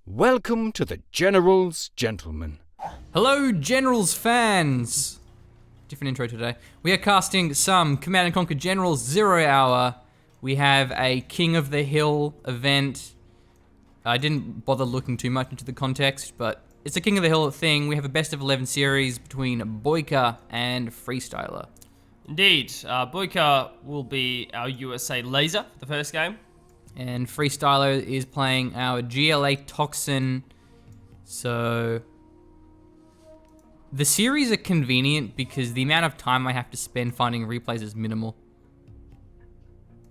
Welcome to the Generals, gentlemen. Hello, Generals fans! Different intro today. We are casting some Command & Conquer Generals 0 Hour. We have a King of the Hill event. I didn't bother looking too much into the context, but it's a King of the Hill thing. We have a best of 11 series between Boycah and FreeStyler. Indeed. Boycah will be our USA laser for the first game. And FreeStyler is playing our GLA Toxin. So the series are convenient because the amount of time I have to spend finding replays is minimal.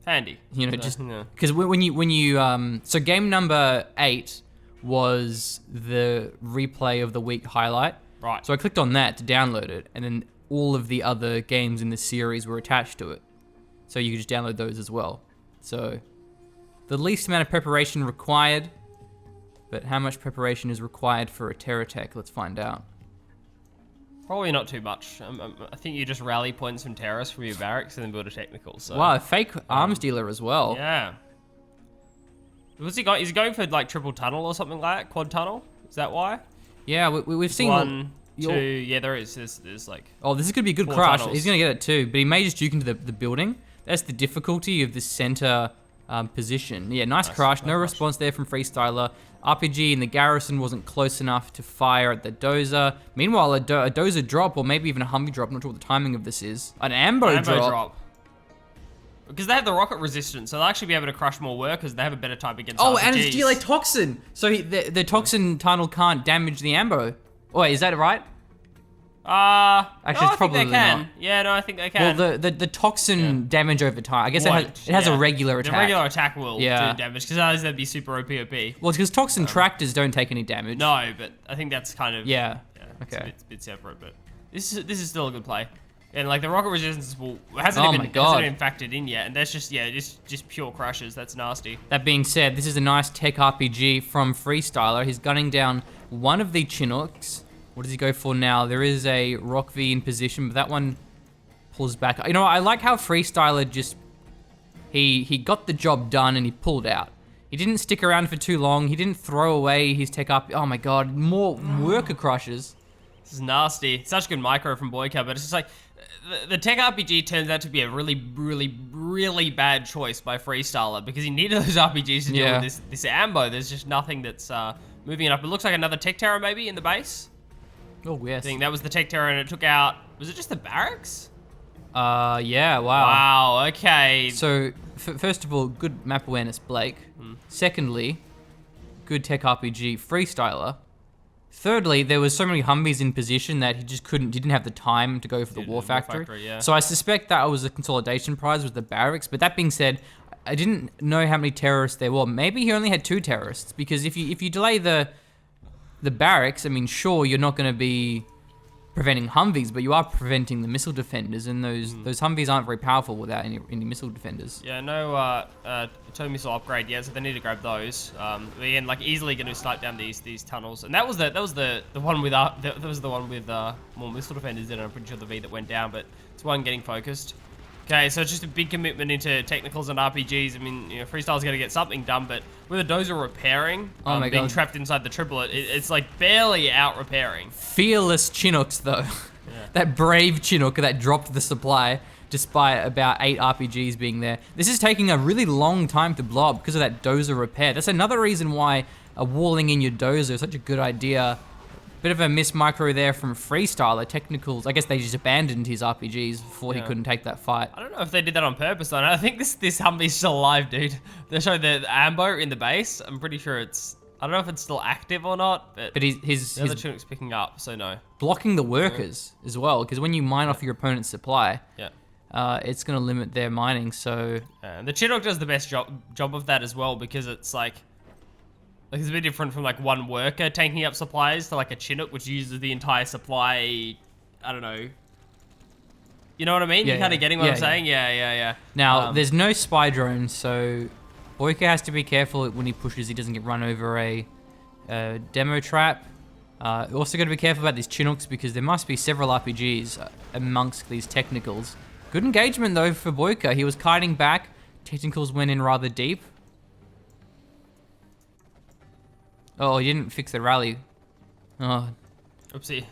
Handy. You know, just because when you so game number 8 was the replay of the week highlight. Right. So I clicked on that to download it, and then all of the other games in the series were attached to it. So you could just download those as well. So the least amount of preparation required, but how much preparation is required for a terror tech? Let's find out. Probably not too much. I think you just rally points from terrorists from your barracks and then build a technical. So. Wow, a fake arms dealer as well. Yeah. What's he got? Is he going for like triple tunnel or something like that? Quad tunnel? Is that why? Yeah, we've seen one, two. Yeah, there is. There's like. Oh, this is gonna be a good crush. Tunnels. He's gonna get it too, but he may just juke into the building. That's the difficulty of the center position. Yeah, nice crush. No response there from FreeStyler. RPG in the garrison wasn't close enough to fire at the dozer. Meanwhile, a dozer drop, or maybe even a Humvee drop, not sure what the timing of this is. An ambo drop. Because they have the rocket resistance, so they'll actually be able to crush more workers. They have a better type against RPGs. and it's GLA Toxin. So the Toxin tunnel can't damage the ambo. Oh, wait, is that right? Actually, no, it's probably I think they can. not. Yeah, no, I think they can. Well, the Toxin damage over time. I guess it has a regular attack. The regular attack will do damage, because otherwise that'd be super OP. Well, it's because Toxin tractors don't take any damage. No, but I think that's kind of... Yeah. Okay. It's a bit separate, but this is still a good play. And like the rocket resistance hasn't even factored in yet, and that's just pure crushes. That's nasty. That being said, this is a nice tech RPG from FreeStyler. He's gunning down one of the Chinooks. What does he go for now? There is a Rock V in position, but that one pulls back. You know, I like how FreeStyler just he got the job done and he pulled out. He didn't stick around for too long. He didn't throw away his tech up. Oh my god, more worker crushes. This is nasty. Such good micro from Boycah, but it's just like the tech RPG turns out to be a really bad choice by FreeStyler because he needed those RPGs to deal with this ambo. There's just nothing that's moving it up. It looks like another tech terror maybe in the base. Oh yes. I think that was the tech terror, and it took out. Was it just the barracks? Yeah. Wow. Wow. Okay. So first of all, good map awareness, Blake. Secondly, good tech RPG, FreeStyler. Thirdly, there was so many Humvees in position that he just couldn't. He didn't have the time to go for the War Factory. Yeah. So I suspect that was a consolidation prize with the barracks. But that being said, I didn't know how many terrorists there were. Maybe he only had 2 terrorists, because if you delay the barracks, I mean, sure, you're not going to be preventing Humvees, but you are preventing the missile defenders, and those Humvees aren't very powerful without any missile defenders. Yeah, no tow missile upgrade yet, so they need to grab those. Again, like easily going to snipe down these tunnels, and that was the one with more missile defenders in it. I'm pretty sure the V that went down, but it's one getting focused. Okay, so it's just a big commitment into technicals and RPGs. I mean, you know, FreeStyle's got to get something done, but with a dozer repairing, being trapped inside the triplet, it's like barely out repairing. Fearless Chinooks, though. Yeah. That brave Chinook that dropped the supply despite about 8 RPGs being there. This is taking a really long time to blow up because of that dozer repair. That's another reason why walling in your dozer is such a good idea. Bit of a miss micro there from FreeStyler. Technicals, I guess they just abandoned his RPGs before he couldn't take that fight. I don't know if they did that on purpose though. I think this Humvee's still alive, dude. They showed the ambo in the base. I'm pretty sure it's... I don't know if it's still active or not, but his other Chinook's picking up, so no. Blocking the workers as well, because when you mine off your opponent's supply, it's going to limit their mining, so... And the Chinook does the best job of that as well, because it's like it's a bit different from like one worker tanking up supplies to like a Chinook, which uses the entire supply. I don't know. You know what I mean? You're kind of getting what I'm saying? Yeah. Now, there's no spy drone, so Boycah has to be careful when he pushes. He doesn't get run over a demo trap. Also got to be careful about these Chinooks, because there must be several RPGs amongst these technicals. Good engagement, though, for Boycah. He was kiting back. Technicals went in rather deep. Oh, he didn't fix the rally. Oh, Oopsie.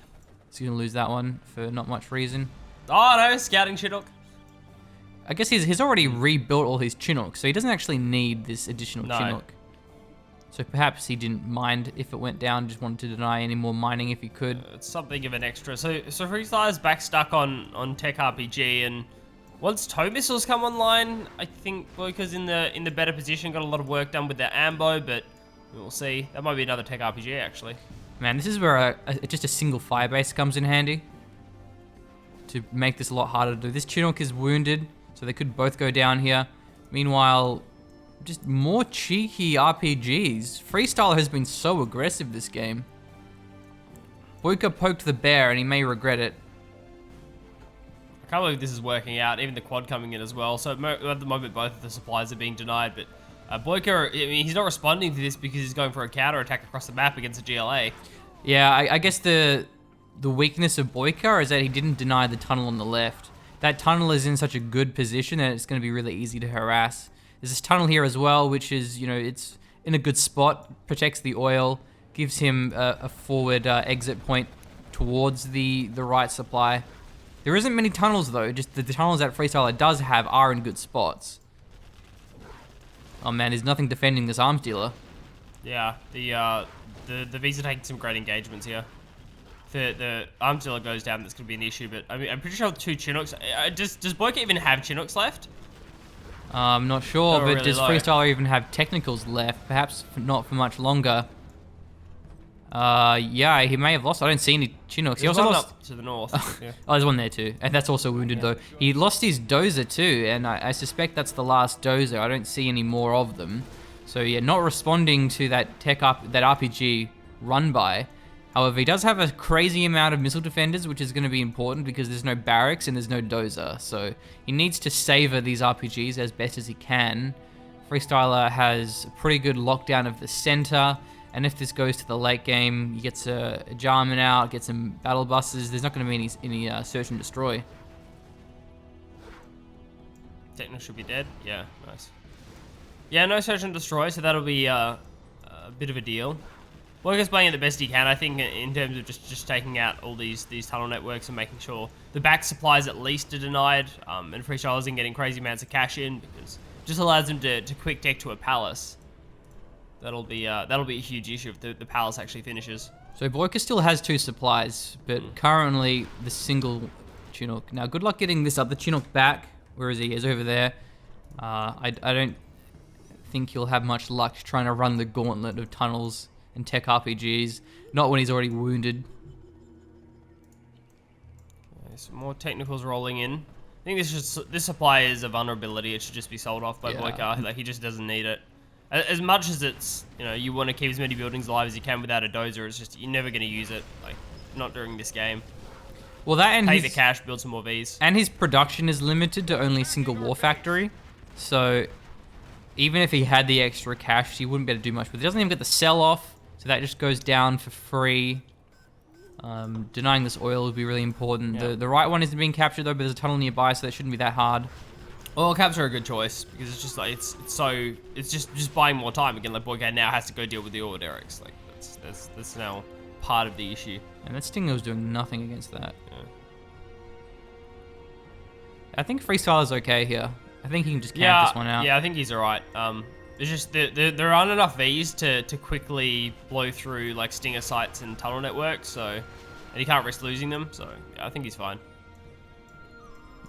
he's gonna lose that one for not much reason. Oh no, scouting Chinook. I guess he's already rebuilt all his Chinooks, so he doesn't actually need this additional No. Chinook. So perhaps he didn't mind if it went down, just wanted to deny any more mining if he could. It's something of an extra. So FreeStyler's back stuck on Tech RPG, and once tow missiles come online, I think Boycah's in the better position. Got a lot of work done with their ambo, but we'll see. That might be another Tech RPG actually. Man, this is where just a single firebase comes in handy to make this a lot harder to do. This Chinook is wounded, so they could both go down here. Meanwhile, just more cheeky RPGs. FreeStyler has been so aggressive this game. Boycah poked the bear, and he may regret it. I can't believe this is working out. Even the quad coming in as well. So at the moment, both of the supplies are being denied. But Boycah, I mean, he's not responding to this because he's going for a counter attack across the map against the GLA. Yeah, I guess the weakness of Boycah is that he didn't deny the tunnel on the left. That tunnel is in such a good position that it's going to be really easy to harass. There's this tunnel here as well, which is, you know, it's in a good spot, protects the oil, gives him a forward exit point towards the right supply. There isn't many tunnels though, just the tunnels that FreeStyler does have are in good spots. Oh man, there's nothing defending this arms dealer. Yeah, the V's are taking some great engagements here. If the arms dealer goes down, that's going to be an issue, but I mean, I'm pretty sure 2 Chinooks. Does Boycah even have Chinooks left? I'm not sure, They were but really does low. FreeStyler even have technicals left? Perhaps not for much longer. Yeah, he may have lost. I don't see any Chinooks. He There's also one lost. up to the north. Yeah. Oh, there's one there too, and that's also wounded though. He lost his dozer too, and I suspect that's the last dozer. I don't see any more of them. So yeah, not responding to that that RPG run by. However, he does have a crazy amount of missile defenders, which is going to be important because there's no barracks and there's no dozer. So he needs to savor these RPGs as best as he can. FreeStyler has a pretty good lockdown of the center. And if this goes to the late game, he gets a Jarman out, gets some battle buses. There's not going to be any search and destroy. Techno should be dead. Yeah, nice. Yeah, no search and destroy, so that'll be a bit of a deal. Boycah's playing it the best he can, I think, in terms of just taking out all these tunnel networks and making sure the back supplies at least are denied, and FreeStyler isn't getting crazy amounts of cash in because it just allows them to quick deck to a palace. That'll be a huge issue if the palace actually finishes. So Boycah still has 2 supplies, but currently the single Chinook. Now, good luck getting this other Chinook back. Where is he? He's over there. I don't think he'll have much luck trying to run the gauntlet of tunnels and tech RPGs. Not when he's already wounded. Some more technicals rolling in. I think this supply is a vulnerability. It should just be sold off by Yeah. Boycah. Like, he just doesn't need it. As much as it's, you know, you want to keep as many buildings alive as you can without a dozer, it's just, you're never going to use it. Like, not during this game. Well, that and Pay the his, cash, build some more Vs. and his production is limited to only a single war factory. So even if he had the extra cash, he wouldn't be able to do much. But he doesn't even get the sell off, so that just goes down for free. Denying this oil would be really important. Yeah. The right one isn't being captured though, but there's a tunnel nearby, so that shouldn't be that hard. Oil caps are a good choice because it's just like it's just buying more time again. Like, Boycah now has to go deal with the oil derricks. Like, that's now part of the issue. And that Stinger's doing nothing against that. Yeah. I think FreeStyler's okay here. I think he can just camp this one out. Yeah, I think he's alright. It's just there aren't enough Vs to quickly blow through like Stinger sites and tunnel networks, and he can't risk losing them. So yeah, I think he's fine.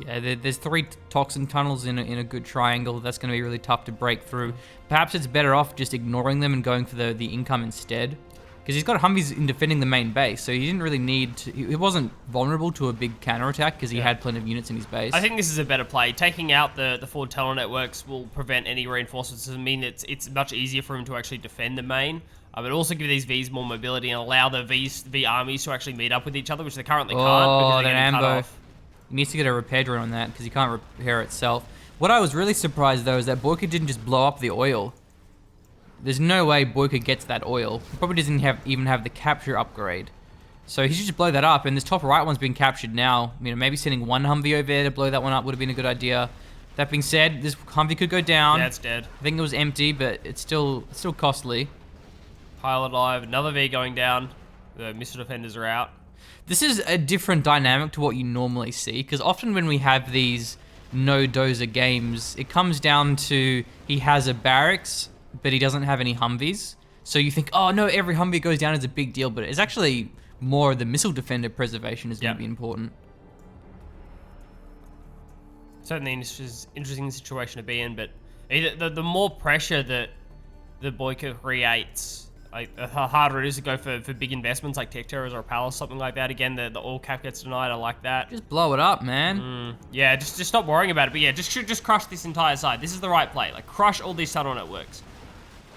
Yeah, there's 3 toxin tunnels in a good triangle. That's going to be really tough to break through. Perhaps it's better off just ignoring them and going for the income instead. Because he's got Humvees in defending the main base, so he didn't really need to... He wasn't vulnerable to a big counterattack because he had plenty of units in his base. I think this is a better play. Taking out the forward tunnel networks will prevent any reinforcements. Doesn't mean it's much easier for him to actually defend the main. But also give these Vs more mobility and allow the V armies to actually meet up with each other, which they currently can't because they're that getting cut ambo. off. He needs to get a repair drone on that because he can't repair itself. What I was really surprised though is that Boycah didn't just blow up the oil. There's no way Boycah gets that oil. He probably doesn't even have the capture upgrade. So he should just blow that up, and this top right one's being captured now. You know, maybe sending one Humvee over there to blow that one up would have been a good idea. That being said, this Humvee could go down. Yeah, it's dead. I think it was empty, but it's still costly. Pilot alive. Another V going down. The missile defenders are out. This is a different dynamic to what you normally see, because often when we have these no dozer games, it comes down to he has a barracks, but he doesn't have any Humvees. So you think, oh no, every Humvee goes down is a big deal, but it's actually more the missile defender preservation is going to be important. Certainly an interesting situation to be in, but the more pressure that the Boycah creates, the harder it is to go for big investments like Tech Terrors or a Palace, something like that. Again, the all cap gets denied. I like that. Just blow it up, man. Yeah, just stop worrying about it. But yeah, just crush this entire side. This is the right play. Like, crush all these tunnel networks.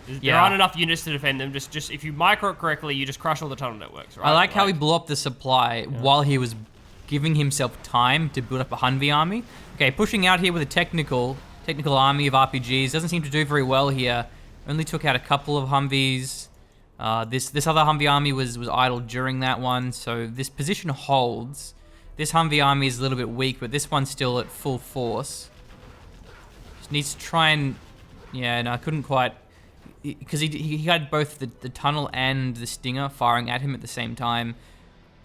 There aren't enough units to defend them. Just if you micro it correctly, you just crush all the tunnel networks, right? I like how he blew up the supply while he was giving himself time to build up a Humvee army. Okay, pushing out here with a technical army of RPGs. Doesn't seem to do very well here. Only took out a couple of Humvees. This other Humvee army was idle during that one, so this position holds. This Humvee army is a little bit weak, but this one's still at full force. Just needs to try and... Yeah, no, I couldn't quite... Because he had both the tunnel and the Stinger firing at him at the same time.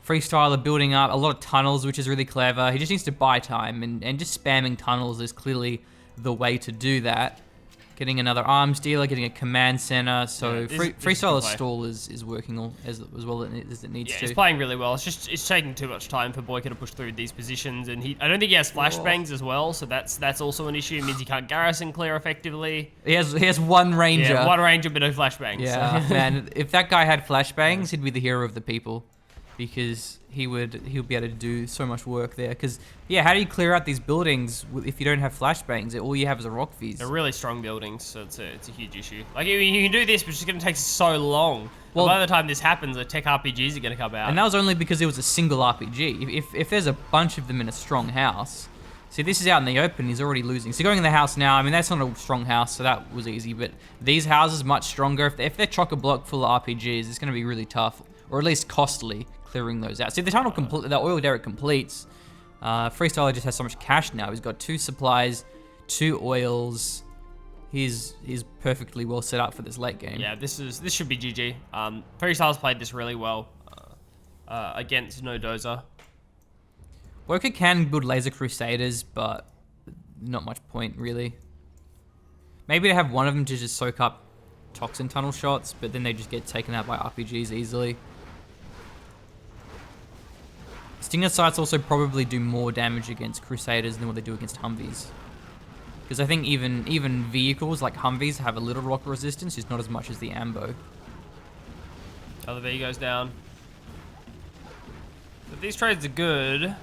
FreeStyler building up a lot of tunnels, which is really clever. He just needs to buy time, and just spamming tunnels is clearly the way to do that. Getting another arms dealer, getting a command center. So FreeStyler's stall is working as well as it needs to. Yeah, he's playing really well. It's taking too much time for Boycah to push through these positions, and I don't think he has flashbangs as well. So that's also an issue. It means he can't garrison clear effectively. He has one ranger. Yeah, one ranger, but no flashbangs. Yeah, man. If that guy had flashbangs, he'd be the hero of the people, because he'll be able to do so much work there. Because how do you clear out these buildings if you don't have flashbangs? All you have is a rock fees. They're really strong buildings, so it's a huge issue. Like, you can do this, but it's just going to take so long. Well, by the time this happens, the tech RPGs are going to come out. And that was only because it was a single RPG. If there's a bunch of them in a strong house, see, this is out in the open, he's already losing. So going in the house now, I mean, that's not a strong house, so that was easy. But these houses much stronger. If they're chock-a-block full of RPGs, it's going to be really tough, or at least costly, clearing those out. See, the tunnel the oil derrick completes. FreeStyler just has so much cash now. He's got 2 supplies, 2 oils. He's perfectly well set up for this late game. Yeah, this should be GG. FreeStyler's played this really well against no dozer. Boycah can build laser crusaders, but not much point really. Maybe to have one of them to just soak up toxin tunnel shots, but then they just get taken out by RPGs easily. Stinger sights also probably do more damage against Crusaders than what they do against Humvees. Because I think even vehicles like Humvees have a little rock resistance, just not as much as the Ambo. Other V goes down. But these trades are good.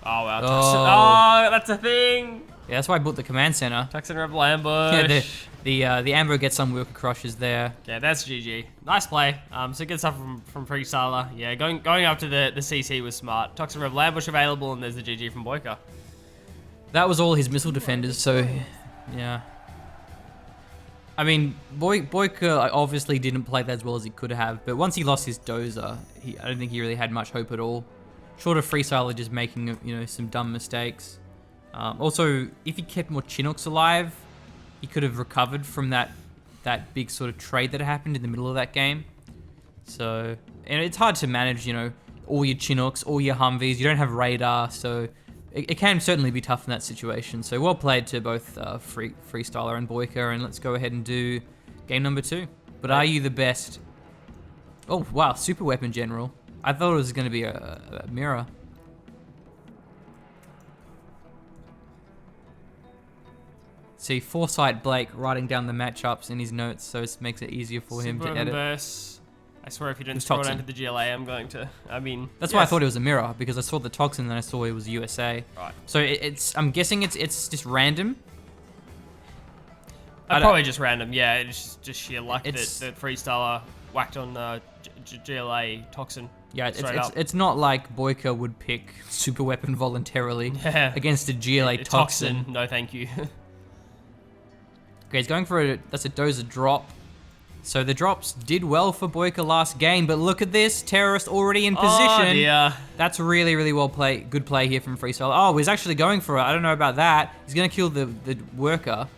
Oh wow. Oh, that's a thing! Yeah, that's why I built the command center. Tuxin Rebel ambush. Yeah, the Ambo gets some worker crushes there. Yeah, that's GG. Nice play. So good stuff from FreeStyler. Yeah, going up to the CC was smart. Tuxin Rebel ambush available, and there's the GG from Boycah. That was all his missile defenders, so yeah. I mean, Boycah obviously didn't play that as well as he could have, but once he lost his dozer, I don't think he really had much hope at all. Short of FreeStyler just making some dumb mistakes. Also, if he kept more Chinooks alive, he could have recovered from that big sort of trade that happened in the middle of that game. So, and it's hard to manage, all your Chinooks, all your Humvees. You don't have radar, so it can certainly be tough in that situation. So well played to both FreeStyler and Boycah, and let's go ahead and do game number 2. But are you the best? Oh wow, super weapon general. I thought it was going to be a mirror. See, Foresight Blake writing down the matchups in his notes, so it makes it easier for him to edit. Verse. I swear if you didn't scroll down to the GLA, I'm going to... I mean... That's why I thought it was a mirror, because I saw the Toxin and then I saw it was USA. Right. So I'm guessing it's just random. Probably just random, yeah. It's just sheer luck that FreeStyler whacked on GLA Toxin. Yeah, it's not like Boycah would pick super weapon voluntarily against a GLA Toxin. No, thank you. Okay, he's going for that's a dozer drop. So the drops did well for Boycah last game, but look at this, terrorist already in position. Oh dear. That's really, really good play here from FreeStyler. Oh, he's actually going for it. I don't know about that. He's gonna kill the worker.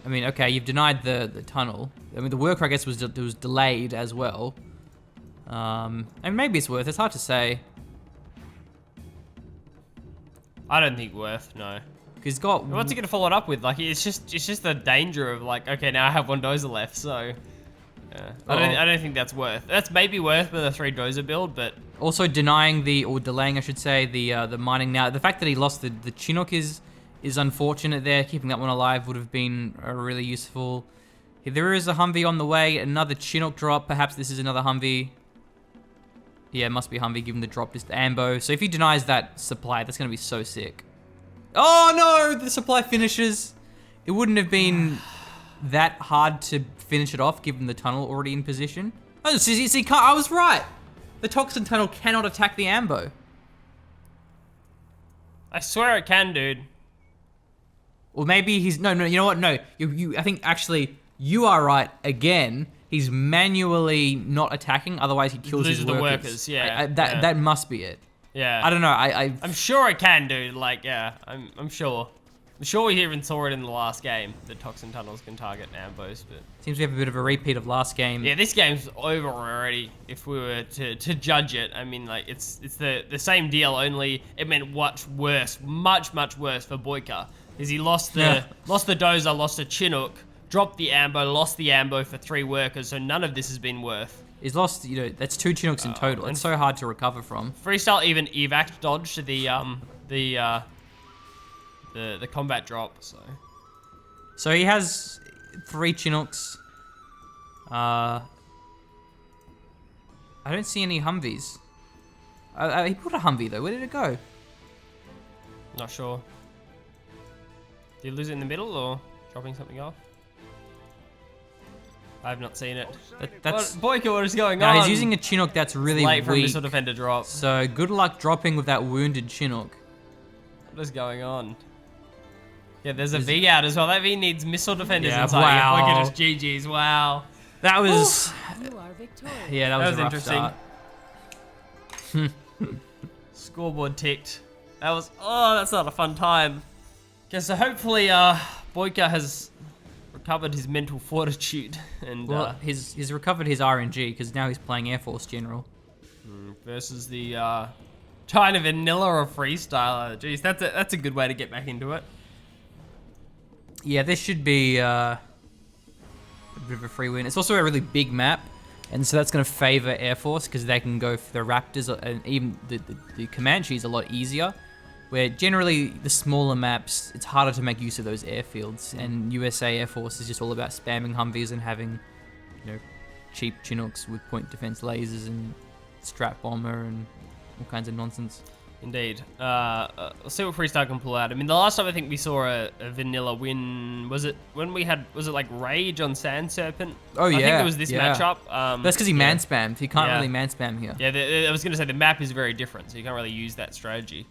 I mean, okay, you've denied the tunnel. I mean, the worker, I guess, was delayed as well. And maybe it's worth. It's hard to say. I don't think worth, no. He's got. What's he gonna follow it up with? Like, it's just the danger of like, okay, now I have 1 dozer left, so yeah. I don't think that's worth. That's maybe worth with a 3 dozer build, but Also denying or delaying, I should say, the mining now. The fact that he lost the Chinook is unfortunate there. Keeping that one alive would have been really useful. There is a Humvee on the way. Another Chinook drop. Perhaps this is another Humvee. Yeah, it must be Humvee given the drop is the Ambo. So if he denies that supply, that's going to be so sick. Oh no, the supply finishes. It wouldn't have been that hard to finish it off given the tunnel already in position. Oh, see, I was right. The toxin tunnel cannot attack the Ambo. I swear it can, dude. Or maybe he's no. You know what? No, I think actually you are right again. He's manually not attacking, otherwise he kills his workers. The workers, yeah. That must be it. Yeah. I don't know. I'm sure it can, dude. Like, yeah, I'm sure. I'm sure we even saw it in the last game. The toxin tunnels can target Ambos, but seems we have a bit of a repeat of last game. yeah, this game's over already. If we were to judge it, I mean, like it's the same deal. Only it meant much worse, much worse for Boycah, because he lost the dozer, lost a Chinook, dropped the Ambo, lost the Ambo for 3 workers. So none of this has been worth. He's lost, that's 2 Chinooks in total. It's so hard to recover from. FreeStyler even evac dodged the combat drop. So he has 3 Chinooks. I don't see any Humvees. He put a Humvee though. Where did it go? Not sure. Did you lose it in the middle or dropping something off? I have not seen it. That's Boycah, what is going on? He's using a Chinook that's really late for a weak. missile defender drop. So good luck dropping with that wounded Chinook. What is going on? Yeah, there's a V out as well. That V needs missile defenders inside. Wow. Look at just GG's. Wow. That was. You are victorious. Yeah, that was a rough interesting. start. Scoreboard ticked. That was. Oh, that's not a fun time. Okay, so hopefully, Boycah has recovered his mental fortitude and he's recovered his RNG because now he's playing Air Force General versus the China vanilla of FreeStyler. Jeez, that's a good way to get back into it. Yeah, this should be a bit of a free win. It's also a really big map, and so that's going to favor Air Force because they can go for the Raptors, and even the Comanche is a lot easier. Where generally the smaller maps, it's harder to make use of those airfields, and USA Air Force is just all about spamming Humvees and having, cheap Chinooks with point defense lasers and strap bomber and all kinds of nonsense. Indeed. Let's see what FreeStyler can pull out. I mean, the last time I think we saw a vanilla win, was it like Rage on Sand Serpent? Oh yeah. I think it was this matchup. That's because he man spammed. He can't really man spam here. Yeah, I was gonna say the map is very different, so you can't really use that strategy.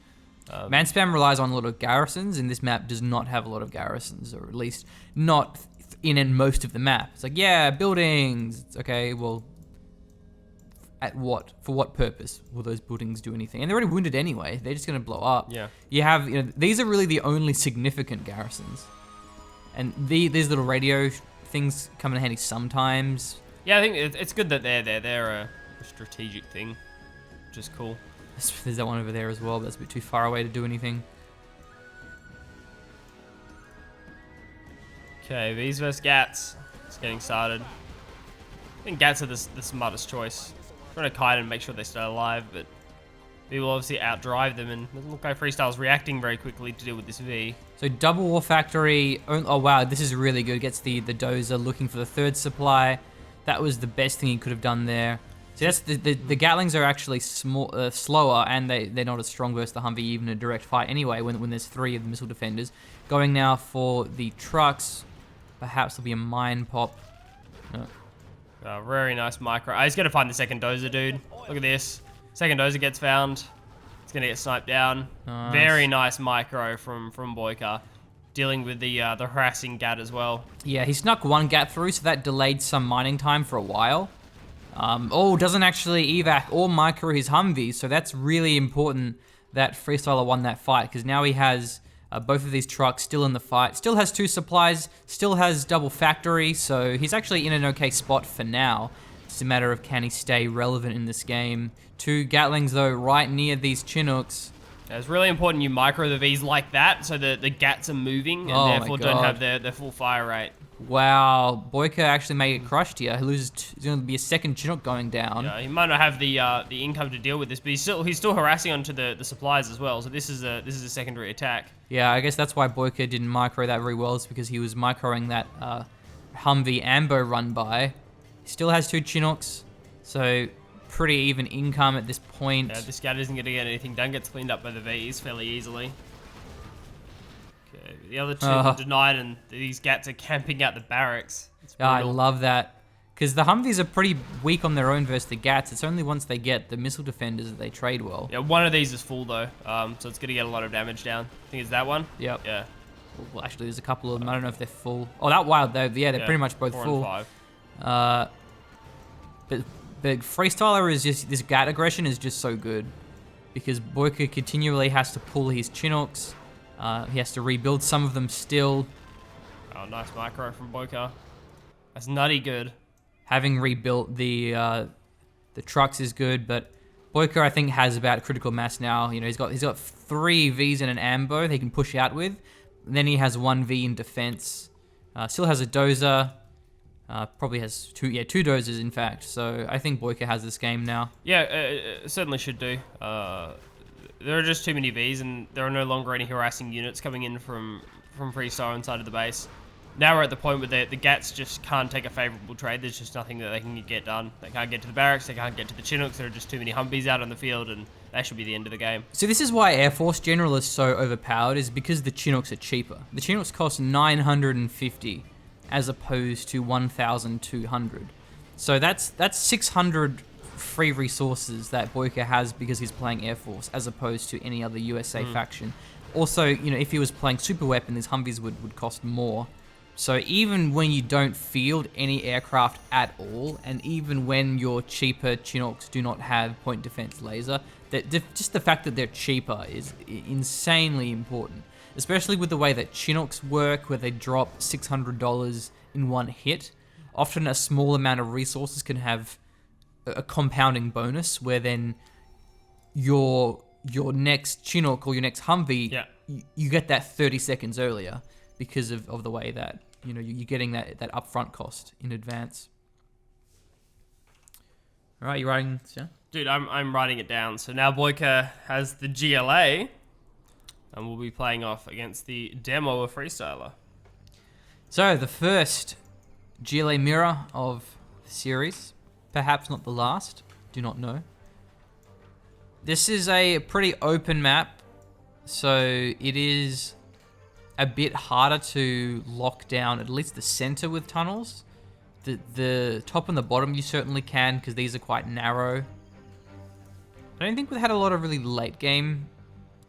Man spam relies on a lot of garrisons, and this map does not have a lot of garrisons, or at least not in most of the map. It's like, yeah, buildings. Okay, well, for what purpose will those buildings do anything? And they're already wounded anyway. They're just going to blow up. Yeah. You have, these are really the only significant garrisons. And these little radio things come in handy sometimes. Yeah, I think it's good that they're there. They're a strategic thing, which is cool. There's that one over there as well, but that's a bit too far away to do anything. Okay, V's versus Gats. It's getting started. I think Gats are the smartest choice. I'm trying to kite and make sure they stay alive, but V will obviously outdrive them, and doesn't look like FreeStyle's reacting very quickly to deal with this V. So double war factory. Oh wow, this is really good. Gets the dozer looking for the 3rd supply. That was the best thing he could have done there. So that's the Gatlings are actually slower, and they're not as strong versus the Humvee even in a direct fight anyway when there's 3 of the missile defenders. Going now for the trucks. Perhaps there'll be a mine pop. No. Very nice micro. He's going to find the 2nd dozer, dude. Look at this. 2nd dozer gets found. It's going to get sniped down. Nice. Very nice micro from Boycah. Dealing with the harassing Gat as well. Yeah, he snuck 1 Gat through, so that delayed some mining time for a while. Doesn't actually evac or micro his Humvee, so that's really important that FreeStyler won that fight, because now he has Both of these trucks still in the fight. Still has 2 supplies, still has double factory, so he's actually in an okay spot for now. It's a matter of can he stay relevant in this game. 2 Gatlings though right near these Chinooks. Yeah, it's really important you micro the Vs like that so that the Gats are moving and therefore don't have their full fire rate. Wow, Boycah actually may get crushed here. He loses. There's going to be a second Chinook going down. Yeah, he might not have the income to deal with this, but he's still harassing onto the supplies as well. So this is a secondary attack. Yeah, I guess that's why Boycah didn't micro that very well, is because he was microing that Humvee Ambo run by. He still has 2 Chinooks, so pretty even income at this point. Yeah, this Gat isn't going to get anything done. Gets cleaned up by the Vs fairly easily. Okay, the other 2 are denied, and these Gats are camping out the barracks. Yeah, I love that. Because the Humvees are pretty weak on their own versus the Gats. It's only once they get the missile defenders that they trade well. Yeah, one of these is full though, so it's going to get a lot of damage down. I think it's that one. Yep. Yeah. Well, actually, there's a couple of them. I don't know if they're full. Oh, that wild though. Yeah, they're pretty much both 4 full. and 5. But FreeStyler is just, this Gat aggression is just so good. Because Boycah continually has to pull his Chinooks. He has to rebuild some of them still. Oh, nice micro from Boycah. That's nutty good. Having rebuilt the trucks is good, but Boycah I think has about critical mass now. You know, he's got 3 Vs and an Ambo that he can push out with. And then he has 1 V in defense. Still has a dozer. Probably has 2 dozers in fact. So I think Boycah has this game now. Yeah, certainly should do. There are just too many Vs, and there are no longer any harassing units coming in from FreeStyler inside of the base. Now we're at the point where the Gats just can't take a favourable trade. There's just nothing that they can get done. They can't get to the barracks, they can't get to the Chinooks. There are just too many Humvees out on the field, and that should be the end of the game. So this is why Air Force General is so overpowered, is because the Chinooks are cheaper. The Chinooks cost 950 as opposed to 1,200. So that's 600 free resources that Boycah has because he's playing Air Force as opposed to any other USA faction. Also, you know, if he was playing super weapon, these Humvees would cost more. So even when you don't field any aircraft at all, and even when your cheaper Chinooks do not have point defense laser, just the fact that they're cheaper is insanely important. Especially with the way that Chinooks work, where they drop $600 in one hit. Often a small amount of resources can have a compounding bonus, where then your next Chinook or your next Humvee, you get that 30 seconds earlier because of the way that, you know, you're getting that upfront cost in advance. All right, you writing this down? Dude, I'm writing it down. So now Boycah has the GLA, and we'll be playing off against the demo of FreeStyler. So the first GLA mirror of the series, perhaps not the last, do not know. This is a pretty open map, so it is a bit harder to lock down at least the center with tunnels. The top and the bottom you certainly can, because these are quite narrow. I don't think we've had a lot of really late game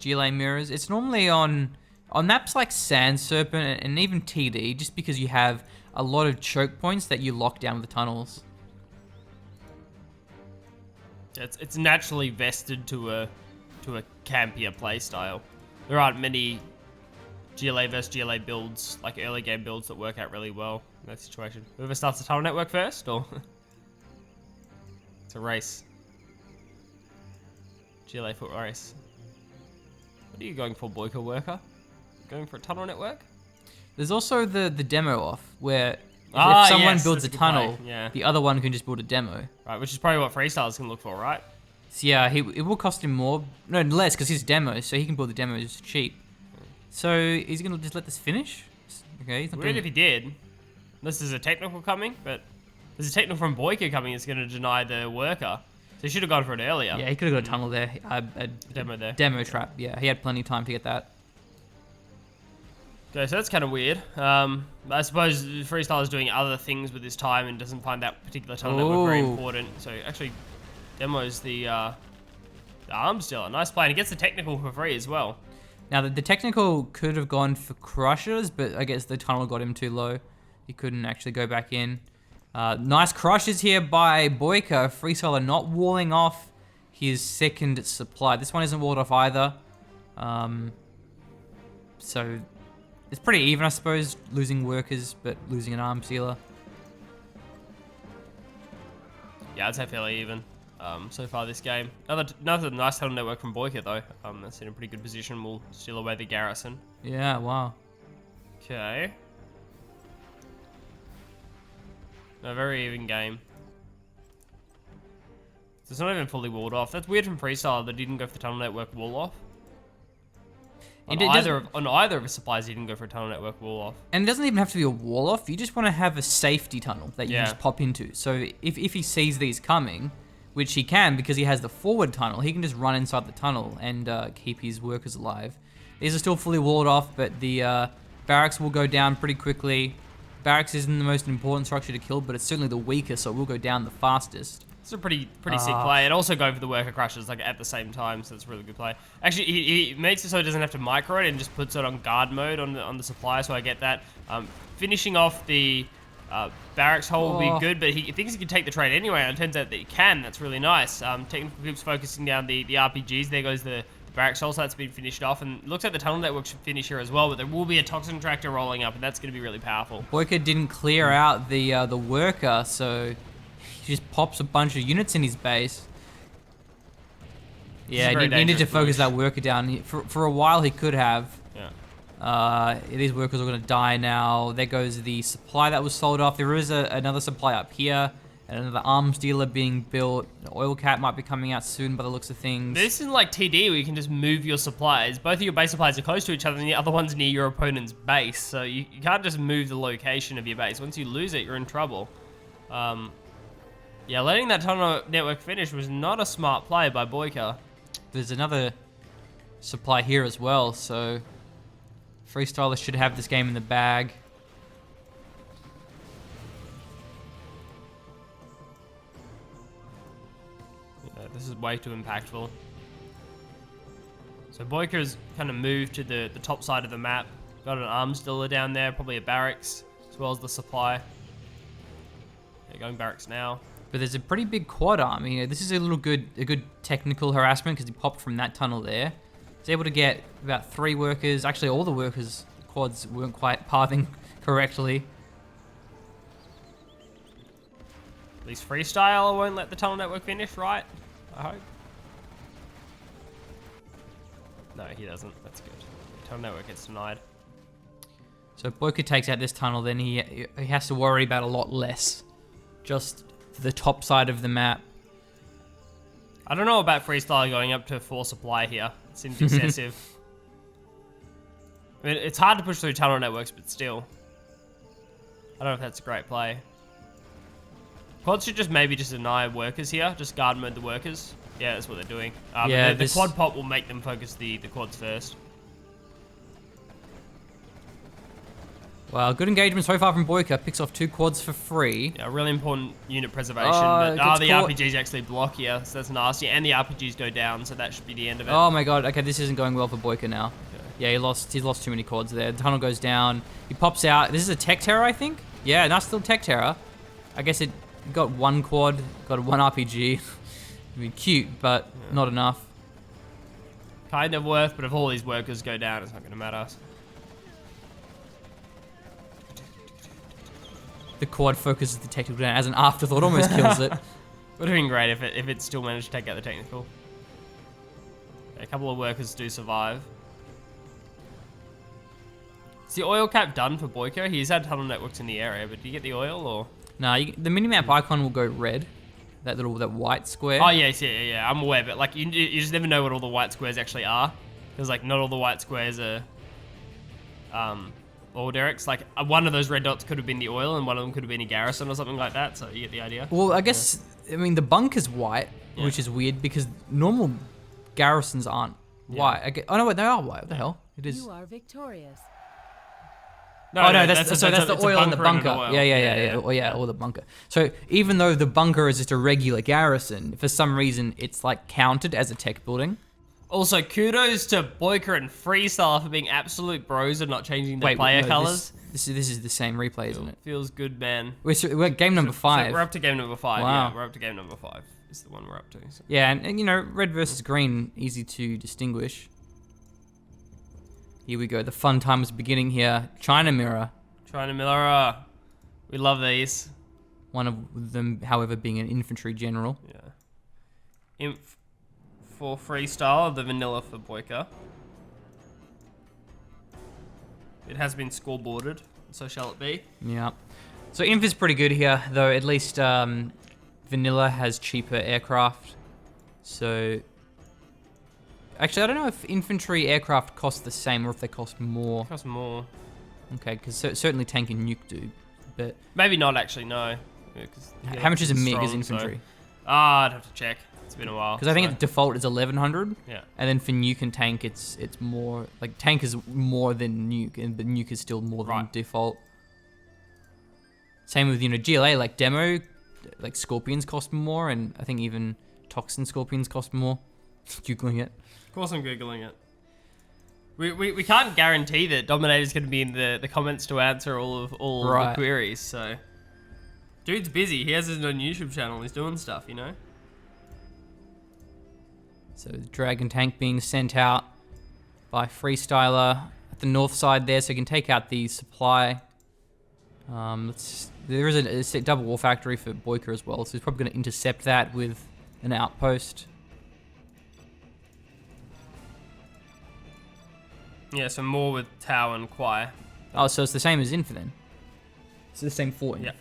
GLA mirrors. It's normally on maps like Sand Serpent and even TD, just because you have a lot of choke points that you lock down with the tunnels. It's naturally vested to a campier playstyle. There aren't many GLA versus GLA builds, like early game builds, that work out really well in that situation. Whoever starts the tunnel network first, or it's a race. GLA foot race. What are you going for, Boycah worker? Going for a tunnel network? There's also the demo off, where if someone builds a tunnel, the other one can just build a demo. Right, which is probably what FreeStyler's can look for, right? So yeah, it will cost him more. No, less, because he's demo, so he can build the demos cheap. So is he going to just let this finish? Okay, he's not Weird if he did. Unless there's a technical coming, but there's a technical from Boycah coming that's going to deny the worker. So he should have gone for it earlier. Yeah, he could have got a tunnel there. A demo there. Demo trap, yeah. He had plenty of time to get that. Okay, so that's kind of weird. I suppose FreeStyler's doing other things with his time and doesn't find that particular tunnel network very important. So actually, demos the arms dealer. Nice play, and he gets the technical for free as well. Now, the technical could have gone for crushers, but I guess the tunnel got him too low. He couldn't actually go back in. Nice crushes here by Boycah. FreeStyler not walling off his second supply. This one isn't walled off either. So it's pretty even, I suppose, losing workers, but losing an arms dealer. Yeah, I'd say fairly even so far this game. Another nice tunnel network from Boycah, though. That's in a pretty good position. We'll steal away the garrison. Yeah, wow. Okay. A very even game. So it's not even fully walled off. That's weird from FreeStyler that didn't go for the tunnel network wall off. On either of his supplies, he didn't go for a tunnel network wall off. And it doesn't even have to be a wall off. You just want to have a safety tunnel that you can Yeah. just pop into. So if he sees these coming, which he can because he has the forward tunnel, he can just run inside the tunnel and keep his workers alive. These are still fully walled off, but the barracks will go down pretty quickly. Barracks isn't the most important structure to kill, but it's certainly the weakest, so it will go down the fastest. It's a pretty sick play, and also go for the worker crushes like at the same time, so it's a really good play. Actually, he makes it so he doesn't have to micro it and just puts it on guard mode on the supply, so I get that. Finishing off the barracks hole will be good, but he thinks he can take the trade anyway, and it turns out that he can. That's really nice. Technical groups focusing down the RPGs. There goes the barracks hole, so that's been finished off, and it looks like the tunnel network should finish here as well, but there will be a toxin tractor rolling up, and that's going to be really powerful. Boycah didn't clear out the worker, so he just pops a bunch of units in his base. Yeah, he needed to focus that worker down. For a while, he could have. Yeah. These workers are going to die now. There goes the supply that was sold off. There is another supply up here. And another arms dealer being built. The oil cap might be coming out soon by the looks of things. This isn't like TD where you can just move your supplies. Both of your base supplies are close to each other and the other one's near your opponent's base. So you can't just move the location of your base. Once you lose it, you're in trouble. Yeah, letting that tunnel network finish was not a smart play by Boycah. There's another supply here as well, so FreeStyler should have this game in the bag. Yeah, this is way too impactful. So Boycah's kind of moved to the top side of the map. Got an arms dealer down there, probably a barracks, as well as the supply. Yeah, going barracks now. But there's a pretty big quad army. This is a good technical harassment because he popped from that tunnel there. He's able to get about 3 workers. Actually, all the workers' quads weren't quite pathing correctly. At least FreeStyler won't let the tunnel network finish, right? I hope. No, he doesn't. That's good. Tunnel network gets denied. So if Boycah takes out this tunnel, then he has to worry about a lot less. Just the top side of the map. I don't know about FreeStyler going up to 4 supply here. It seems excessive. I mean, it's hard to push through tunnel networks, but still. I don't know if that's a great play. Quads should maybe just deny workers here. Just guard mode the workers. Yeah, that's what they're doing. Yeah, the quad pop will make them focus the quads first. Well, good engagement so far from Boycah. Picks off 2 quads for free. Yeah, really important unit preservation. But the caught. RPGs actually block here, so that's nasty. And the RPGs go down, so that should be the end of it. Oh my god. Okay, this isn't going well for Boycah now. Okay. Yeah, he lost too many quads there. The tunnel goes down. He pops out. This is a tech terror, I think. Yeah, that's still tech terror. I guess it got 1 quad, got 1 RPG. I mean, cute, but not enough. Kind of worth, but if all these workers go down, it's not going to matter. The quad focuses the technical down as an afterthought, almost kills it. Would have been great if it still managed to take out the technical. A couple of workers do survive. Is the oil cap done for Boycah? He's had tunnel networks in the area, but do you get the oil or? No, the minimap icon will go red. That white square. Oh yes, yeah. I'm aware, but like you just never know what all the white squares actually are, because like not all the white squares are oil derricks. Like one of those red dots could have been the oil, and one of them could have been a garrison or something like that. So you get the idea. Well, I guess I mean the bunker's white, which is weird because normal garrisons aren't white. Oh no, wait, they are white. What the hell? It is. You are victorious. No, that's the oil in the bunker. Yeah. Or the bunker. So even though the bunker is just a regular garrison, for some reason it's like counted as a tech building. Also, kudos to Boycah and FreeStyler for being absolute bros and not changing the player colors. This is the same replay, isn't it? Feels good, man. We're at game number 5. So we're up to game number 5. Wow. Yeah, we're up to game number 5. Is the one we're up to. So. Yeah, and you know, red versus green, easy to distinguish. Here we go. The fun time is beginning here. China Mirror. China Mirror. We love these. One of them, however, being an infantry general. Yeah. Inf for FreeStyler, the vanilla for Boycah. It has been scoreboarded, so shall it be. Yeah. So Inf is pretty good here, though at least vanilla has cheaper aircraft. So actually, I don't know if infantry aircraft cost the same or if they cost more. It costs more. Okay, because certainly tank and nuke do, but Maybe not actually, no. Yeah, how much is a MiG strong, as infantry? So. I'd have to check. It's been a while. Because I think the default is 1100. Yeah. And then for nuke and tank, it's more like tank is more than nuke, but nuke is still more than default. Same with GLA, like demo, like Scorpions cost more, and I think even Toxin Scorpions cost more. Googling it. Of course I'm Googling it. We can't guarantee that Dominator's going to be in the comments to answer all of the queries, so... Dude's busy. He has his own YouTube channel. He's doing stuff, you know? So the Dragon Tank being sent out by FreeStyler at the north side there, so you can take out the supply. There is a double war factory for Boycah as well, so he's probably going to intercept that with an outpost. Yeah, so more with Tau and Kwai. Oh, so it's the same as Inf then? It's the same for Inf? Yeah.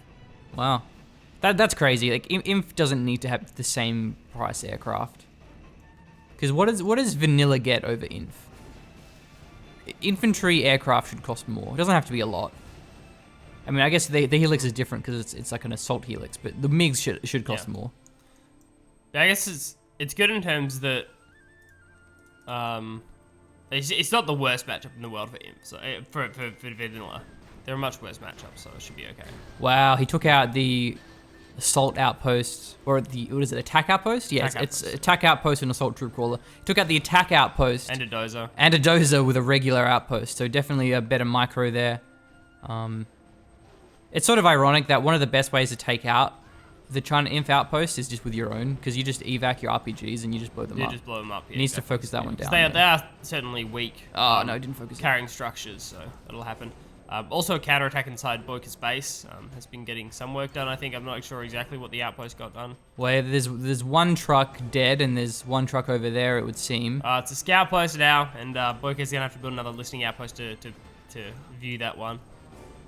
Wow. That's crazy. Like, Inf doesn't need to have the same price aircraft. Because what does vanilla get over Inf? Infantry aircraft should cost more. It doesn't have to be a lot. I mean, I guess the helix is different because it's like an assault helix, but the MiGs should cost more. Yeah, I guess it's good in terms that it's not the worst matchup in the world for Imp. So for vanilla, there are much worse matchups, so it should be okay. Wow, he took out the assault outpost, or what is it, attack outpost? Yeah, it's attack outpost and assault troop crawler. He took out the attack outpost and a dozer. And a dozer with a regular outpost, so definitely a better micro there. It's sort of ironic that one of the best ways to take out the China Inf outpost is just with your own, because you just evac your RPGs and you just blow them up. You just blow them up. Yeah, he needs to focus that one down. They are certainly weak. Oh, no, didn't focus. Carrying structures, so that'll happen. Also, a counterattack inside Boycah's base has been getting some work done. I think I'm not sure exactly what the outpost got done. Well, there's one truck dead and there's one truck over there, it would seem. It's a scout post now, and Boycah's gonna have to build another listing outpost to view that one.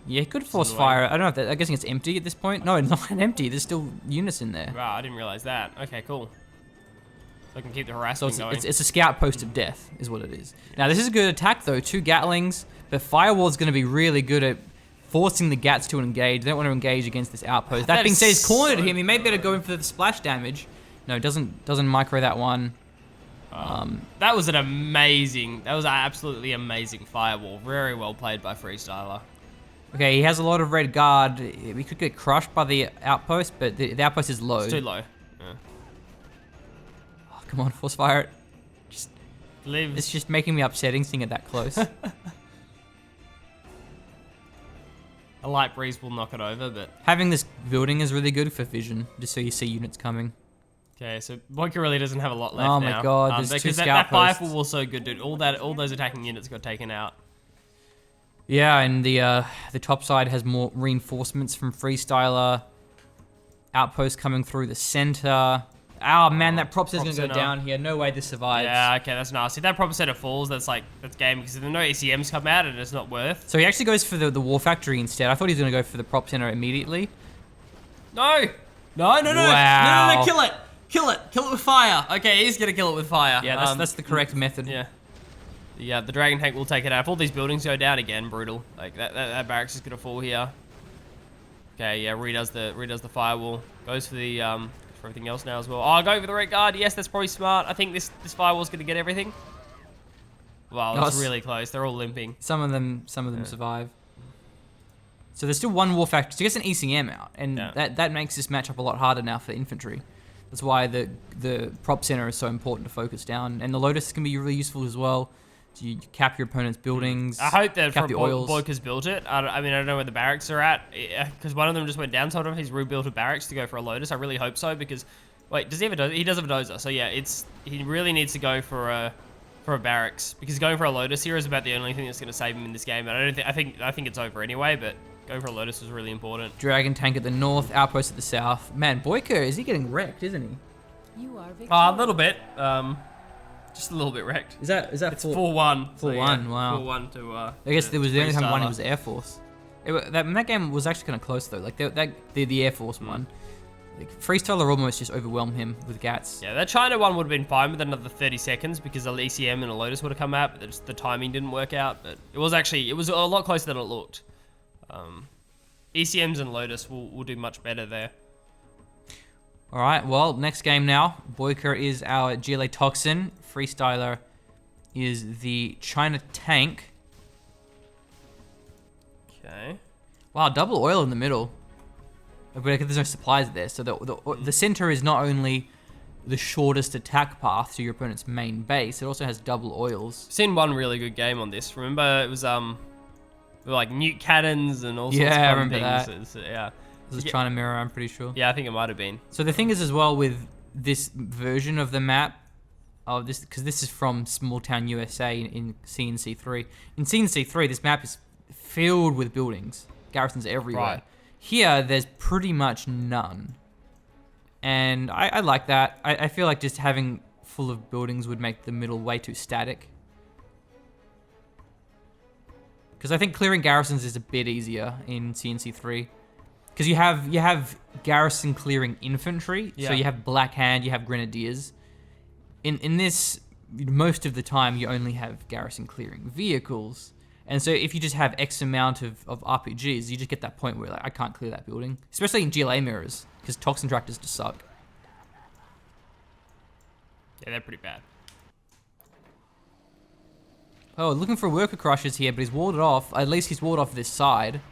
Yeah, he could force fire. I don't know if I'm guessing it's empty at this point. No, it's not empty. There's still units in there. Wow, I didn't realize that. Okay, cool. So I can keep the harassment going. It's a scout post of death, is what it is. Now, this is a good attack, though. 2 Gatlings. The Firewall's going to be really good at forcing the Gats to engage. They don't want to engage against this outpost. That being said, he's cornered him. He may better go in for the splash damage. No, doesn't micro that one. That was an absolutely amazing Firewall. Very well played by FreeStyler. Okay, he has a lot of red guard. We could get crushed by the outpost, but the outpost is low. It's too low. Yeah. Oh, come on, force fire it. Lives. It's just making me upsetting seeing it that close. A light breeze will knock it over, but... Having this building is really good for vision, just so you see units coming. Okay, so Boycah really doesn't have a lot left now. Oh my god, there's 2 scout posts. That Firefall was so good, dude. All those attacking units got taken out. Yeah, and the top side has more reinforcements from FreeStyler. Outpost coming through the center. Oh man, that prop set's gonna go down here. No way this survives. Yeah, okay, that's nasty. If that prop center falls, that's game, because if no ECMs come out and it's not worth. So he actually goes for the war factory instead. I thought he was gonna go for the prop center immediately. No! No, kill it! Kill it with fire! Okay, he's gonna kill it with fire. Yeah, that's the correct method. Yeah. Yeah, the Dragon Tank will take it out. If all these buildings go down again, brutal. Like that barracks is gonna fall here. Okay, yeah, redoes the firewall. Goes for the for everything else now as well. Oh, go for the red guard. Yes, that's probably smart. I think this firewall's gonna get everything. Wow, that's really close. They're all limping. Some of them survive. So there's still one war factory. So he gets an ECM out, and that makes this matchup a lot harder now for infantry. That's why the prop center is so important to focus down, and the Lotus can be really useful as well. So you cap your opponent's buildings. I hope that Boycah's built it. I mean, I don't know where the barracks are at, because one of them just went down. So I don't know if he's rebuilt a barracks to go for a Lotus. I really hope so, because wait, does he have a dozer? He does have a dozer. So yeah, he really needs to go for a for a barracks, because going for a Lotus here is about the only thing that's going to save him in this game. And I think it's over anyway, but going for a Lotus was really important. Dragon tank at the north, outpost at the south. Man, Boycah, is he getting wrecked, isn't he? You are victorious. A little bit. Just a little bit wrecked. Is that It's 4-1, 4-1. wow. 4-1 to. I guess there was the only time one FreeStyler. was Air Force. That game was actually kind of close though. Like the Air Force one. Like FreeStyler almost just overwhelmed him with Gats. Yeah, that China one would have been fine with another 30 seconds because an ECM and a Lotus would have come out, but the timing didn't work out. But it was a lot closer than it looked. ECMs and Lotus will do much better there. All right, well, next game now. Boycah is our GLA Toxin. FreeStyler is the China tank. Okay. Wow, double oil in the middle. But there's no supplies there, so the center is not only the shortest attack path to your opponent's main base, it also has double oils. Seen one really good game on this. Remember, it was like nuke cannons and all sorts of Yeah, I fun remember things. Yeah. This is China mirror, I'm pretty sure. Yeah, I think it might have been. So the thing is as well with this version of the map, because this is from Small Town USA in CNC3. In CNC3, this map is filled with buildings, garrisons everywhere. Right. Here, there's pretty much none. And I like that. I feel like just having full of buildings would make the middle way too static. Because I think clearing garrisons is a bit easier in CNC3. Because you have garrison clearing infantry, Yeah. so you have Black Hand, you have Grenadiers. In this, most of the time you only have garrison clearing vehicles. And so if you just have X amount of RPGs, you just get that point where like, I can't clear that building. Especially in GLA mirrors, because Toxin Tractors just suck. Yeah, they're pretty bad. Oh, looking for worker crushers here, but he's walled it off. At least he's walled off this side.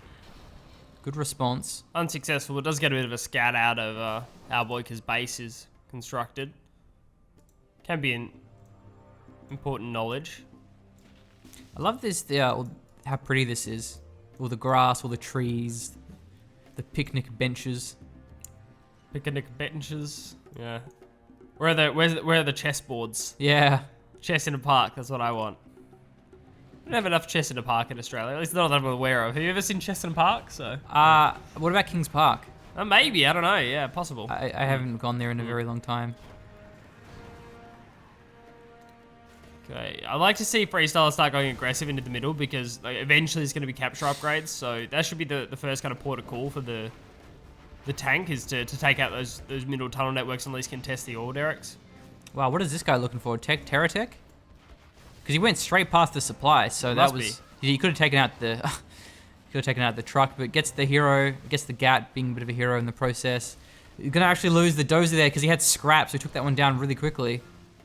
Good response. Unsuccessful. It does get a bit of a scat out of how Boycah's base is constructed. Can be an important knowledge. I love this, how pretty this is. All the grass, all the trees, the picnic benches. Picnic benches. Yeah. Where are the chessboards? Yeah. Chess in a park. That's what I want. We don't have enough chess in a park in Australia. At least not that I'm aware of. Have you ever seen chess in a park? So. What about Kings Park? Maybe. I don't know. Yeah, possible. I haven't gone there in a very long time. Okay, I'd like to see FreeStyler start going aggressive into the middle because like, eventually it's going to be capture upgrades. So that should be the first kind of port of call for the tank is to take out those middle tunnel networks and at least contest the oil derricks. Wow, what is this guy looking for? Terratech? Because he went straight past the supply, so that was... He could have taken out the truck, but gets the hero, gets the Gat, being a bit of a hero in the process. You're going to actually lose the dozer there because he had scrap, so he took that one down really quickly.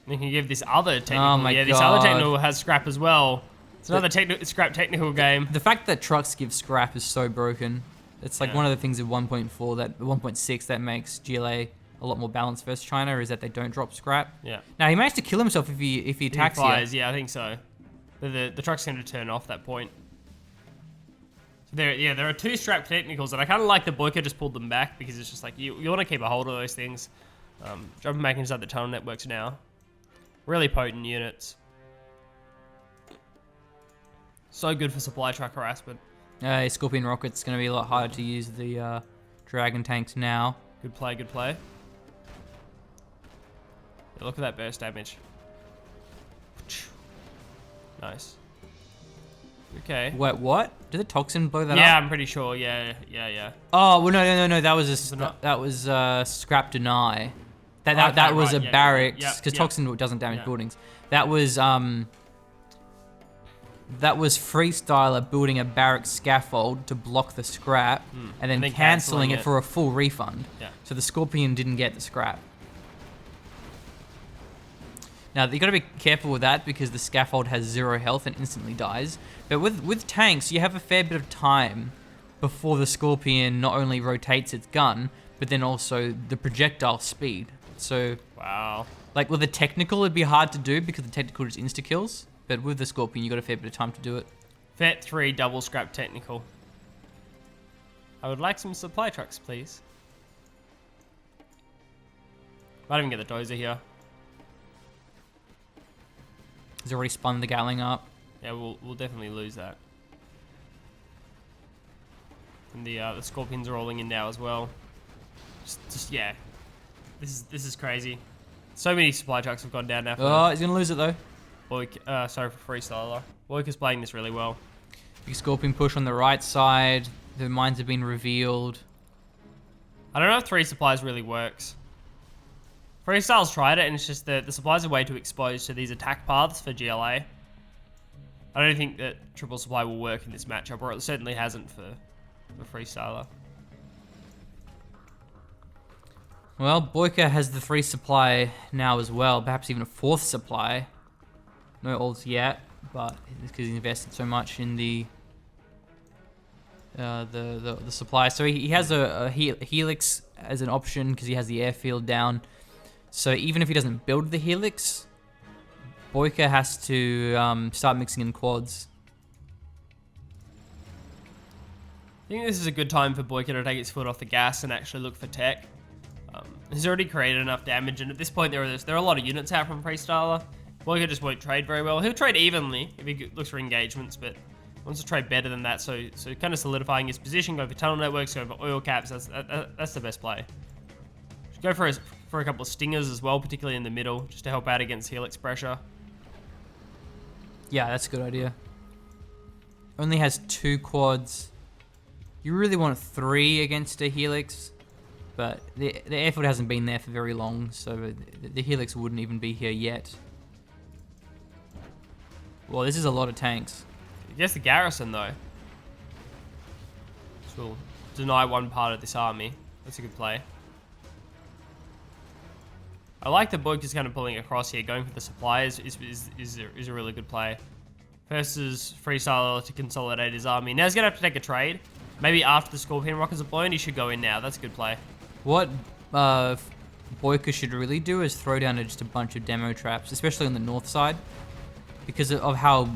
And you can give this other technical. Oh my this other God. technical has scrap as well. It's another scrap technical game. The fact that trucks give scrap is so broken. It's like one of the things of 1.6 that makes GLA a lot more balanced versus China is that they don't drop scrap. Yeah. Now he managed to kill himself if he attacks fires, you. yeah, I think so. But the truck's going to turn off that point. So there are two strap technicals, and I kind of like that Boycah just pulled them back because it's just like you want to keep a hold of those things. Jumping back inside the tunnel networks now. Really potent units. So good for supply truck harassment. Scorpion rocket's going to be a lot harder to use the dragon tanks now. Good play, good play. Yeah, look at that burst damage. Nice. Okay. Wait, what? Did the toxin blow that up? Yeah, I'm pretty sure. Yeah. Oh, well, no. That was not? that was scrap deny. That Okay, was right, a yeah, barracks yeah, because yeah. toxin doesn't damage Yeah. buildings. That was FreeStyler building a barracks scaffold to block the scrap and then cancelling it for a full refund. Yeah. So the Scorpion didn't get the scrap. Now you got to be careful with that because the scaffold has 0 health and instantly dies. But with tanks, you have a fair bit of time before the Scorpion not only rotates its gun, but then also the projectile speed. So, Wow. like with the technical, it'd be hard to do because the technical just insta kills. But with the Scorpion, you got a fair bit of time to do it. Vet 3 double scrap technical. I would like some supply trucks, please. Might even get the dozer here. He's already spun the Gatling up. Yeah, we'll definitely lose that. And the Scorpions are rolling in now as well. Just yeah. This is crazy. So many supply trucks have gone down now. Oh, he's gonna lose it though. Boycah, sorry for FreeStyler. Boycah's playing this really well. Big Scorpion push on the right side. The mines have been revealed. I don't know if 3 supplies really works. FreeStyle's tried it, and it's just the supplies are way too exposed to these attack paths for GLA. I don't think that triple supply will work in this matchup, or it certainly hasn't for FreeStyler. Well, Boycah has the 3 supply now as well, perhaps even a 4th supply. No ults yet, but it's because he's invested so much in the supply. So he has a Helix as an option because he has the airfield down. So even if he doesn't build the Helix, Boycah has to start mixing in quads. I think this is a good time for Boycah to take its foot off the gas and actually look for tech. He's already created enough damage, and at this point there are a lot of units out from FreeStyler. Boycah just won't trade very well. He'll trade evenly if he looks for engagements, but wants to trade better than that. So kind of solidifying his position, go for tunnel networks, go for oil caps. That's the best play. Should go for a couple of stingers as well, particularly in the middle, just to help out against Helix pressure. Yeah, that's a good idea. Only has 2 quads. You really want 3 against a Helix, but the airfield hasn't been there for very long, so the Helix wouldn't even be here yet. Well, this is a lot of tanks. I guess the garrison, though. This will deny one part of this army. That's a good play. I like that Boycah's kind of pulling across here. Going for the supplies is a really good play. Versus FreeStyler to consolidate his army. Now he's going to have to take a trade. Maybe after the Scorpion rockets are blown, he should go in now. That's a good play. What Boycah should really do is throw down just a bunch of demo traps, especially on the north side, because of how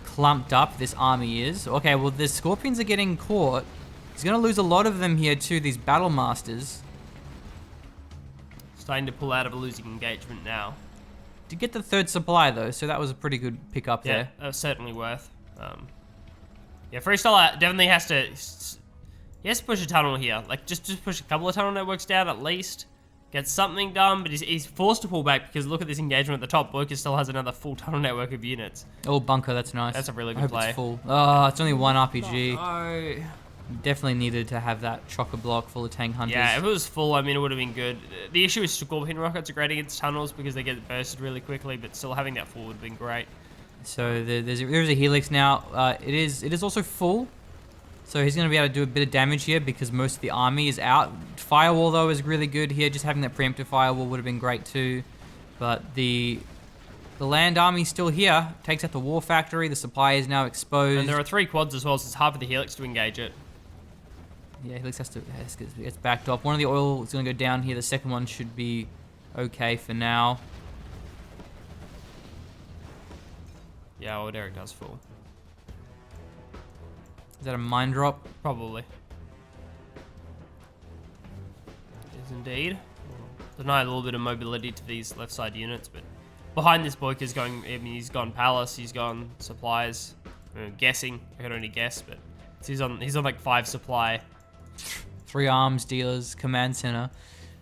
clumped up this army is. Okay, well, the Scorpions are getting caught. He's going to lose a lot of them here too, these Battle Masters. Starting to pull out of a losing engagement now. To get the 3rd supply though, so that was a pretty good pickup there. Yeah, that was certainly worth. Yeah, FreeStyler definitely has to... He has to push a tunnel here. Like, just push a couple of tunnel networks down at least. Get something done, but he's forced to pull back because look at this engagement at the top. Boycah still has another full tunnel network of units. Oh, bunker, that's nice. That's a really good I hope play. It's full. Oh, it's only 1 RPG. Oh. Definitely needed to have that chocker block full of tank hunters. Yeah, if it was full, I mean, it would have been good. The issue is Scorpion rockets are great against tunnels because they get bursted really quickly, but still having that full would have been great. So there's a Helix now. It is also full. So he's going to be able to do a bit of damage here because most of the army is out. Firewall, though, is really good here. Just having that preemptive firewall would have been great, too. But the land army's still here. Takes out the war factory. The supply is now exposed. And there are 3 quads as well, so it's hard for the Helix to engage it. Yeah, Helix gets backed off. One of the oil is going to go down here. The second one should be okay for now. Yeah, well, Derek does full. Is that a mine drop? Probably. Is indeed. Deny a little bit of mobility to these left side units, but behind this Boycah's going, I mean, he's gone palace, he's gone supplies. Guessing, I can only guess, but he's on like 5 supply. 3 arms dealers, command center.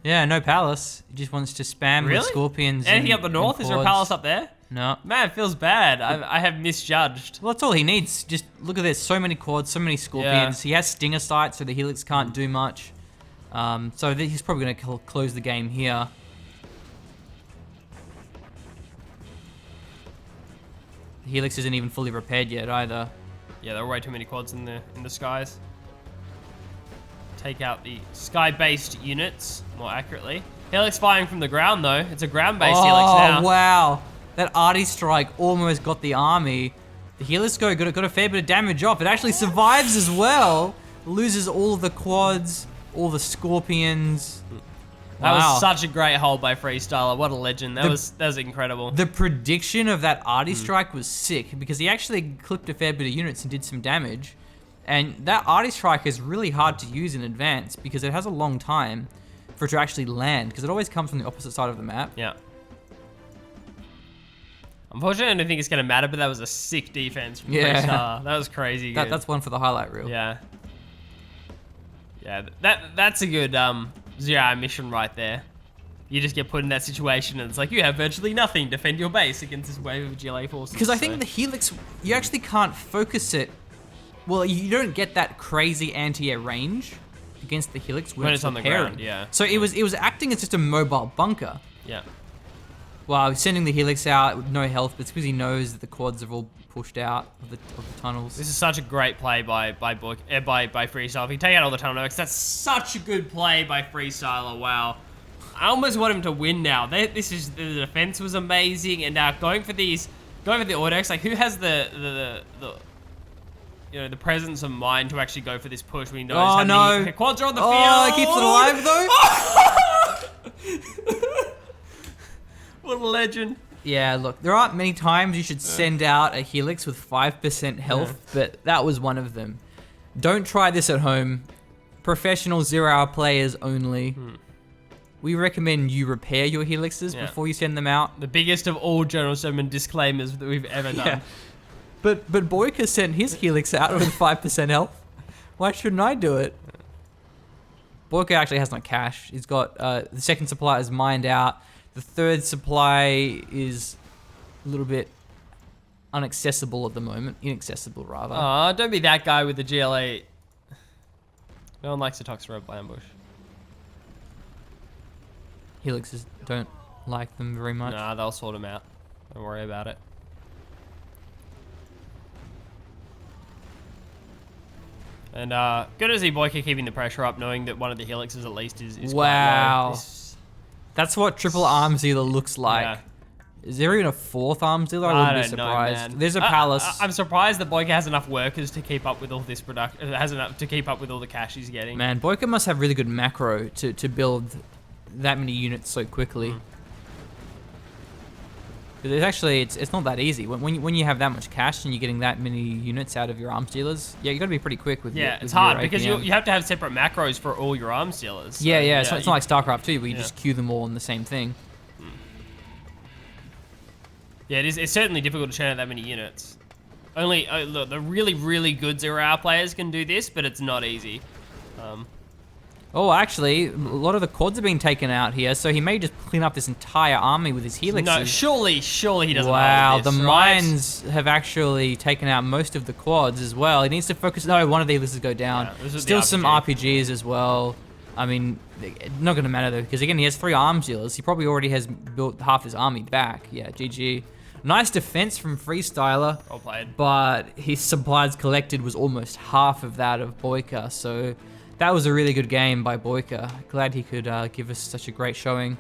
Yeah, no palace. He just wants to spam with Scorpions. Anything up the north? Is there a palace up there? No. Man, it feels bad. I have misjudged. Well, that's all he needs. Just look at this. So many quads, so many Scorpions. Yeah. He has Stinger sights, so the Helix can't do much. So he's probably going to close the game here. The Helix isn't even fully repaired yet either. Yeah, there are way too many quads in the skies. Take out the sky-based units, more accurately. Helix firing from the ground, though. It's a ground-based Helix now. Oh, wow. That arty strike almost got the army. The Helix got a fair bit of damage off. It actually survives as well. Loses all of the quads, all the Scorpions. That was such a great hold by FreeStyler. What a legend. That was incredible. The prediction of that arty strike was sick because he actually clipped a fair bit of units and did some damage. And that arty strike is really hard to use in advance because it has a long time for it to actually land because it always comes from the opposite side of the map. Yeah. Unfortunately, I don't think it's going to matter, but that was a sick defense from Yeah. FreeStyler. That was crazy good. That's one for the highlight reel. Yeah. Yeah, that's a good zero-hour mission right there. You just get put in that situation and it's like, you have virtually nothing. Defend your base against this wave of GLA forces. Because I think the Helix, you actually can't focus it. Well, you don't get that crazy anti-air range against the Helix when it's on the repairing. ground, yeah. So it was acting as just a mobile bunker. Yeah. While sending the Helix out with no health, but it's because he knows that the quads are all pushed out of the tunnels. This is such a great play by FreeStyler. If you take out all the tunnel networks, that's such a good play by FreeStyler. Wow. I almost want him to win now. The defense was amazing, and now going for the auto-decks, like who has the presence of mind to actually go for this push? We know Oh no! the quads are on the field. Oh, it keeps it alive though. What a legend. Yeah, look, there aren't many times you should send out a Helix with 5% health, but that was one of them. Don't try this at home. Professional zero-hour players only. We recommend you repair your Helixes before you send them out. The biggest of all General Sherman disclaimers that we've ever done. Yeah. But Boycah sent his Helix out with 5% health. Why shouldn't I do it? Boycah actually has no cash. He's got the second supply is mined out. The third supply is a little bit inaccessible at the moment. Inaccessible, rather. Aw, don't be that guy with the GLA. No one likes a toxic rope ambush. Helixes don't like them very much. Nah, they'll sort them out. Don't worry about it. And good to see Boycah keeping the pressure up, knowing that one of the helixes at least is Wow. quite low. That's what triple arms dealer looks like. Yeah. Is there even a fourth arms dealer? I I wouldn't be don't know, surprised. man. There's a palace. I'm surprised that Boycah has enough workers to keep up with all this production. Has enough to keep up with all the cash he's getting. Man, Boycah must have really good macro to build that many units so quickly. But it's actually, it's not that easy. When you have that much cash and you're getting that many units out of your arms dealers, yeah, you got to be pretty quick with Yeah, with it's your hard because APM. you have to have separate macros for all your arms dealers. So, Yeah. It's not like StarCraft 2 where you just queue them all in the same thing. Yeah, it's certainly difficult to churn out that many units. Only look, the really, really good zero-hour players can do this, but it's not easy. Oh, actually, a lot of the quads are being taken out here, so he may just clean up this entire army with his helixes. No, surely he doesn't. Wow, hold this, the right? mines have actually taken out most of the quads as well. He needs to focus. No, one of the helixes go down. Yeah, this is Still the some RPG. RPGs as well. I mean, not going to matter though, because again, he has 3 arms dealers. He probably already has built half his army back. Yeah, GG. Nice defense from FreeStyler. Well played. But his supplies collected was almost half of that of Boycah, so that was a really good game by Boycah. Glad he could give us such a great showing.